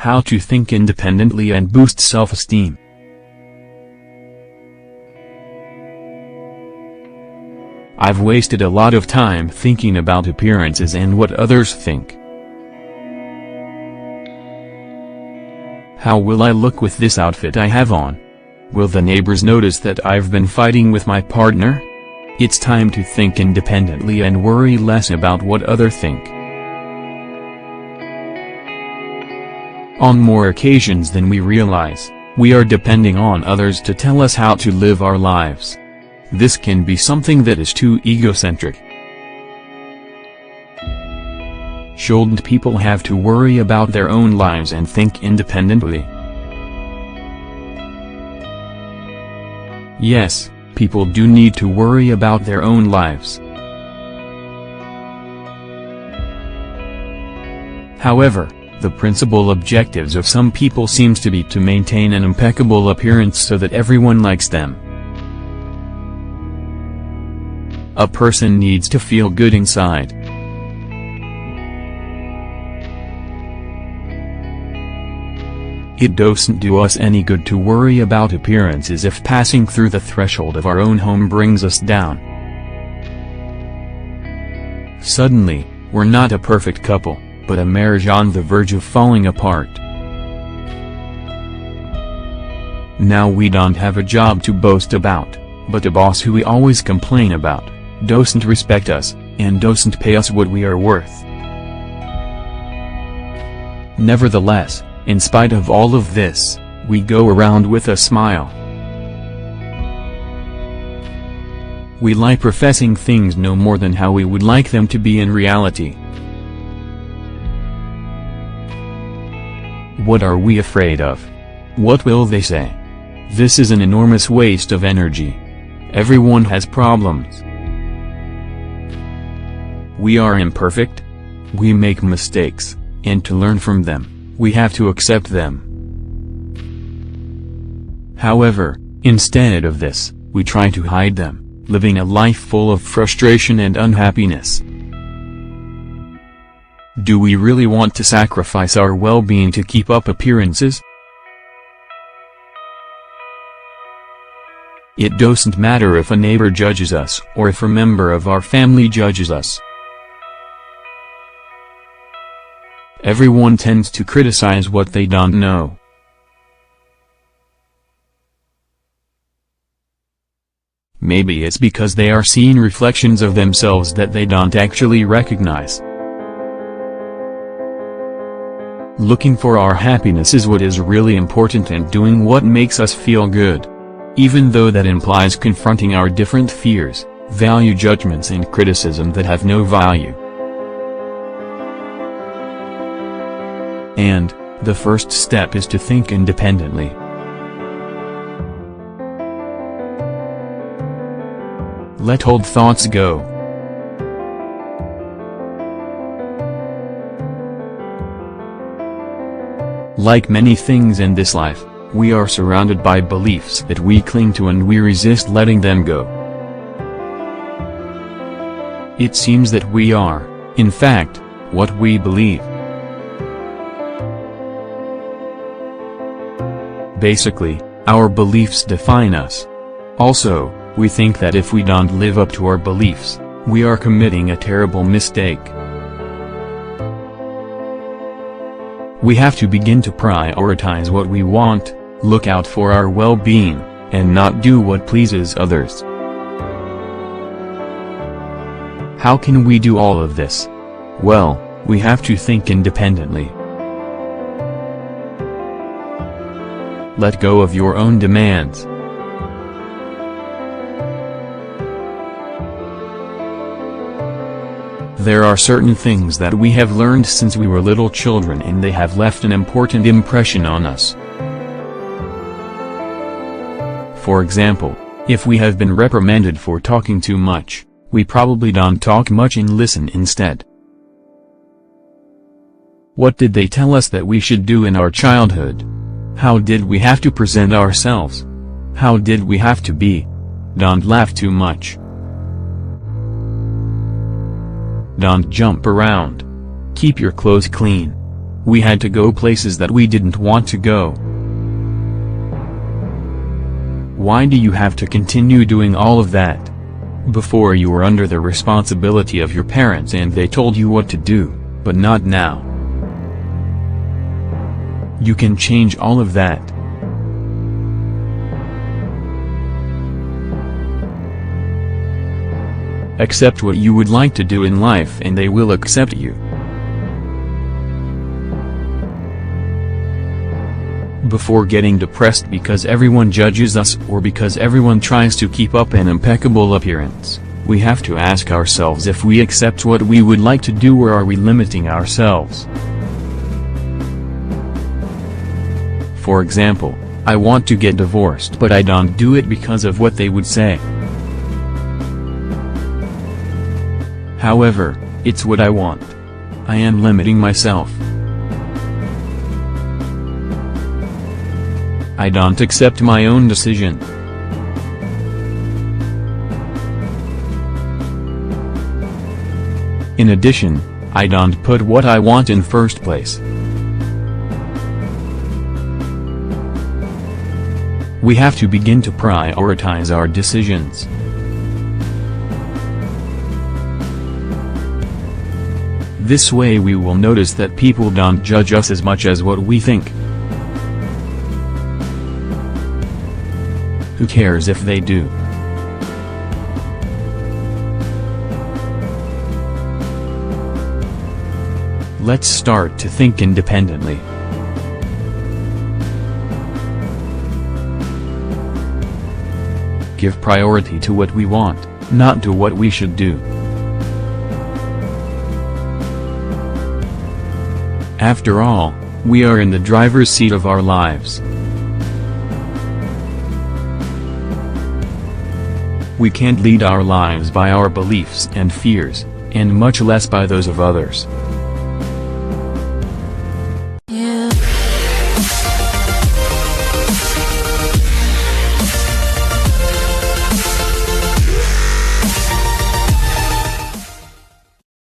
How to think independently and boost self-esteem. I've wasted a lot of time thinking about appearances and what others think. How will I look with this outfit I have on? Will the neighbors notice that I've been fighting with my partner? It's time to think independently and worry less about what others think. On more occasions than we realize, we are depending on others to tell us how to live our lives. This can be something that is too egocentric. Shouldn't people have to worry about their own lives and think independently? Yes, people do need to worry about their own lives. However, the principal objectives of some people seems to be to maintain an impeccable appearance so that everyone likes them. A person needs to feel good inside. It doesn't do us any good to worry about appearances if passing through the threshold of our own home brings us down. Suddenly, we're not a perfect couple, but a marriage on the verge of falling apart. Now we don't have a job to boast about, but a boss who we always complain about, doesn't respect us, and doesn't pay us what we are worth. Nevertheless, in spite of all of this, we go around with a smile. We lie professing things no more than how we would like them to be in reality. What are we afraid of? What will they say? This is an enormous waste of energy. Everyone has problems. We are imperfect. We make mistakes, and to learn from them, we have to accept them. However, instead of this, we try to hide them, living a life full of frustration and unhappiness. Do we really want to sacrifice our well-being to keep up appearances? It doesn't matter if a neighbor judges us or if a member of our family judges us. Everyone tends to criticize what they don't know. Maybe it's because they are seeing reflections of themselves that they don't actually recognize. Looking for our happiness is what is really important, and doing what makes us feel good. Even though that implies confronting our different fears, value judgments and criticism that have no value. And, the first step is to think independently. Let old thoughts go. Like many things in this life, we are surrounded by beliefs that we cling to and we resist letting them go. It seems that we are, in fact, what we believe. Basically, our beliefs define us. Also, we think that if we don't live up to our beliefs, we are committing a terrible mistake. We have to begin to prioritize what we want, look out for our well-being, and not do what pleases others. How can we do all of this? Well, we have to think independently. Let go of your own demands. There are certain things that we have learned since we were little children, and they have left an important impression on us. For example, if we have been reprimanded for talking too much, we probably don't talk much and listen instead. What did they tell us that we should do in our childhood? How did we have to present ourselves? How did we have to be? Don't laugh too much. Don't jump around. Keep your clothes clean. We had to go places that we didn't want to go. Why do you have to continue doing all of that? Before you were under the responsibility of your parents and they told you what to do, but not now. You can change all of that. Accept what you would like to do in life and they will accept you. Before getting depressed because everyone judges us or because everyone tries to keep up an impeccable appearance, we have to ask ourselves if we accept what we would like to do or are we limiting ourselves. For example, I want to get divorced but I don't do it because of what they would say. However, it's what I want. I am limiting myself. I don't accept my own decision. In addition, I don't put what I want in first place. We have to begin to prioritize our decisions. This way we will notice that people don't judge us as much as what we think. Who cares if they do? Let's start to think independently. Give priority to what we want, not to what we should do. After all, we are in the driver's seat of our lives. We can't lead our lives by our beliefs and fears, and much less by those of others.